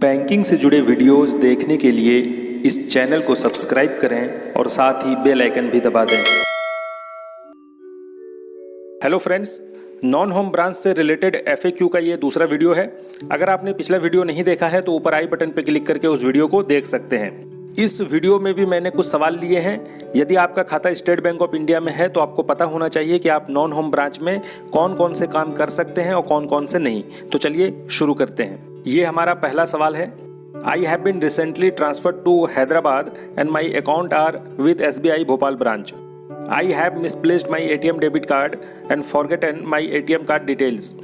Banking से जुड़े videos देखने के लिए इस चैनल को सब्सक्राइब करें और साथ ही बेल आइकन भी दबा दें। Hello friends, non home branch से रिलेटेड FAQ का ये दूसरा वीडियो है। अगर आपने पिछला वीडियो नहीं देखा है तो ऊपर आई बटन पर क्लिक करके उस वीडियो को देख सकते हैं। इस वीडियो में भी मैंने कुछ सवाल लिए हैं। यदि आपका खाता स्टेट बैंक ऑफ इंडिया में है तो आपको पता होना चाहिए कि आप नॉन होम ब्रांच में कौन कौन से काम कर सकते हैं और कौन कौन से नहीं। तो चलिए शुरू करते हैं। ये हमारा पहला सवाल है। I have been recently transferred to Hyderabad and my account are with SBI Bhopal branch. I have misplaced my ATM debit card and forgotten my ATM card details.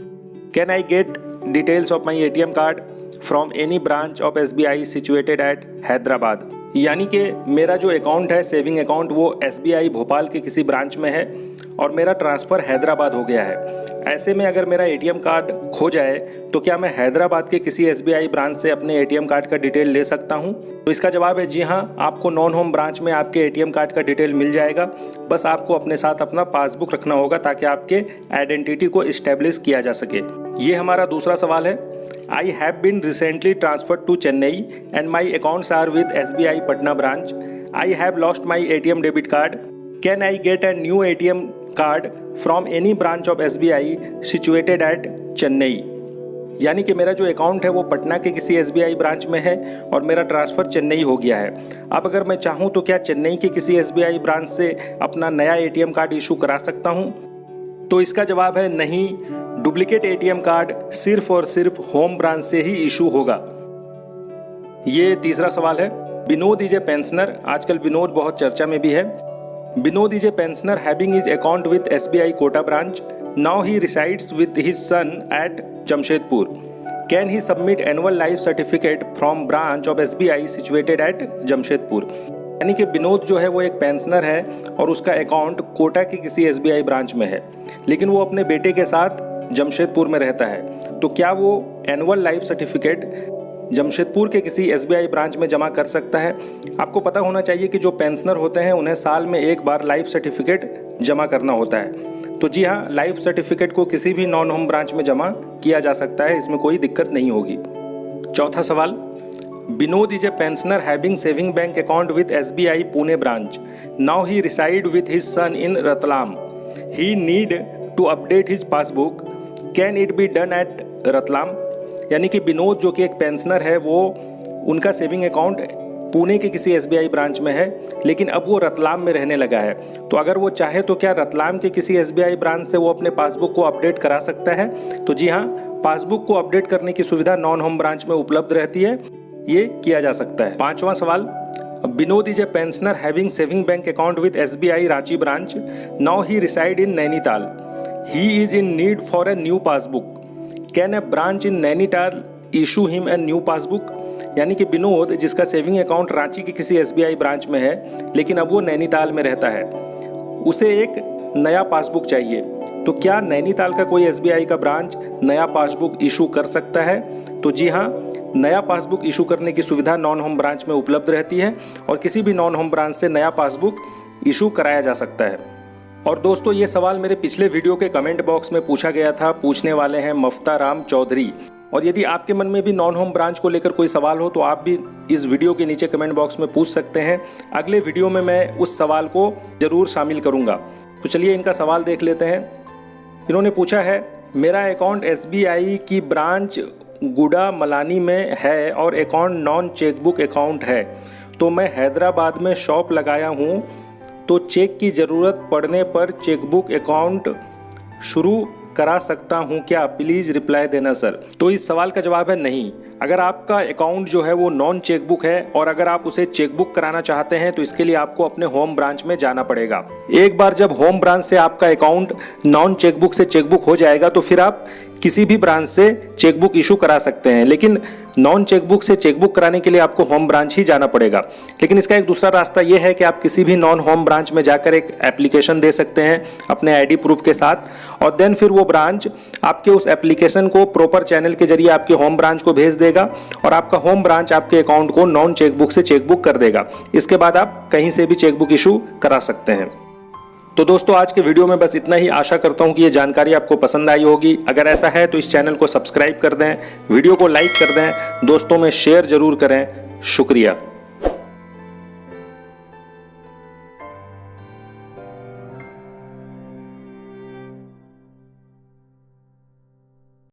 Can I get details of my ATM card from any branch of SBI situated at Hyderabad. यानी कि मेरा जो account है saving account वो SBI Bhopal के किसी branch में है और मेरा ट्रांसफ़र हैदराबाद हो गया है। ऐसे में अगर मेरा ATM कार्ड खो जाए तो क्या मैं हैदराबाद के किसी SBI ब्रांच से अपने ATM कार्ड का डिटेल ले सकता हूं? तो इसका जवाब है जी हाँ, आपको नॉन होम ब्रांच में आपके ATM कार्ड का डिटेल मिल जाएगा। बस आपको अपने साथ अपना पासबुक रखना होगा ताकि आपके आइडेंटिटी को इस्टेब्लिश किया जा सके। ये हमारा दूसरा सवाल है। I have been recently transferred to Chennai and my accounts are with SBI Patna branch. I have lost my ATM debit card. Can I get a new ATM card from any branch of SBI situated at Chennai? यानी कि मेरा जो account है वो पटना के किसी SBI branch में है और मेरा ट्रांसफ़र चेन्नई हो गया है। अब अगर मैं चाहूँ तो क्या चेन्नई के किसी SBI ब्रांच से अपना नया ATM कार्ड इशू करा सकता हूँ? तो इसका जवाब है नहीं। डुप्लीकेट ATM कार्ड सिर्फ और सिर्फ होम ब्रांच से ही इशू होगा। ये तीसरा सवाल है। Vinod is a pensioner. आजकल विनोद बहुत चर्चा में भी है। Vinod is a pensioner having his account with SBI Kota branch. Now he resides with his son at Jamshedpur. Can he submit annual life certificate from branch of SBI situated at Jamshedpur. यानी कि विनोद जो है वो एक पेंशनर है और उसका अकाउंट कोटा की किसी SBI ब्रांच में है, लेकिन वो अपने बेटे के साथ जमशेदपुर में रहता है। तो क्या वो एनुअल लाइफ सर्टिफिकेट जमशेदपुर के किसी SBI ब्रांच में जमा कर सकता है? आपको पता होना चाहिए कि जो पेंशनर होते हैं उन्हें साल में एक बार लाइफ सर्टिफिकेट जमा करना होता है। तो जी हाँ, लाइफ सर्टिफिकेट को किसी भी नॉन होम ब्रांच में जमा किया जा सकता है, इसमें कोई दिक्कत नहीं होगी। चौथा सवाल। Vinod is a pensioner having saving bank account with SBI Pune branch. Now he reside with his son in Ratlam. He need to update his passbook. Can it be done at Ratlam. यानी कि विनोद जो कि एक पेंशनर है वो उनका सेविंग अकाउंट पुणे के किसी SBI ब्रांच में है, लेकिन अब वो रतलाम में रहने लगा है। तो अगर वो चाहे तो क्या रतलाम के किसी SBI ब्रांच से वो अपने पासबुक को अपडेट करा सकता है? तो जी हाँ, पासबुक को अपडेट करने की सुविधा नॉन होम ब्रांच में उपलब्ध रहती है, ये किया जा सकता है। पांचवा सवाल। Vinod is a pensioner having saving bank account with SBI Ranchi branch. Now he reside in Nainital. He is in need for a new passbook. Can a branch in Nainital issue him a new passbook? यानी कि विनोद जिसका saving account Ranchi की किसी SBI branch में है, लेकिन अब वो नैनीताल में रहता है, उसे एक नया पासबुक चाहिए। तो क्या नैनीताल का कोई SBI का ब्रांच नया पासबुक इशू कर सकता है? तो जी हाँ, नया पासबुक इशू करने की सुविधा नॉन होम ब्रांच में उपलब्ध रहती है और किसी भी नॉन होम ब्रांच से नया पासबुक इशू कराया जा सकता है। और दोस्तों, ये सवाल मेरे पिछले वीडियो के कमेंट बॉक्स में पूछा गया था। पूछने वाले हैं मफ्ता राम चौधरी। और यदि आपके मन में भी नॉन होम ब्रांच को लेकर कोई सवाल हो तो आप भी इस वीडियो के नीचे कमेंट बॉक्स में पूछ सकते हैं। अगले वीडियो में मैं उस सवाल को ज़रूर शामिल करूँगा। तो चलिए इनका सवाल देख लेते हैं। इन्होंने पूछा है, मेरा अकाउंट SBI की ब्रांच गुड़ा मलानी में है और अकाउंट नॉन चेकबुक अकाउंट है। तो मैं हैदराबाद में शॉप लगाया हूँ, तो चेक की ज़रूरत पड़ने पर चेकबुक अकाउंट शुरू करा सकता हूं क्या? प्लीज़ रिप्लाई देना सर। तो इस सवाल का जवाब है नहीं। अगर आपका अकाउंट जो है वो नॉन चेकबुक है और अगर आप उसे चेकबुक कराना चाहते हैं तो इसके लिए आपको अपने होम ब्रांच में जाना पड़ेगा। एक बार जब होम ब्रांच से आपका अकाउंट नॉन चेकबुक से चेकबुक हो जाएगा तो फिर आप किसी भी ब्रांच से चेकबुक इशू करा सकते हैं, लेकिन नॉन चेकबुक से चेकबुक कराने के लिए आपको होम ब्रांच ही जाना पड़ेगा। लेकिन इसका एक दूसरा रास्ता यह है कि आप किसी भी नॉन होम ब्रांच में जाकर एक एप्लीकेशन दे सकते हैं अपने ID प्रूफ के साथ, और देन फिर वो ब्रांच आपके उस एप्लीकेशन को प्रॉपर चैनल के जरिए आपके होम ब्रांच को भेज देगा और आपका होम ब्रांच आपके अकाउंट को नॉन चेकबुक से चेकबुक कर देगा। इसके बाद आप कहीं से भी चेकबुक इशू करा सकते हैं। तो दोस्तों आज के वीडियो में बस इतना ही। आशा करता हूं कि ये जानकारी आपको पसंद आई होगी। अगर ऐसा है तो इस चैनल को सब्सक्राइब कर दें, वीडियो को लाइक कर दें, दोस्तों में शेयर जरूर करें। शुक्रिया।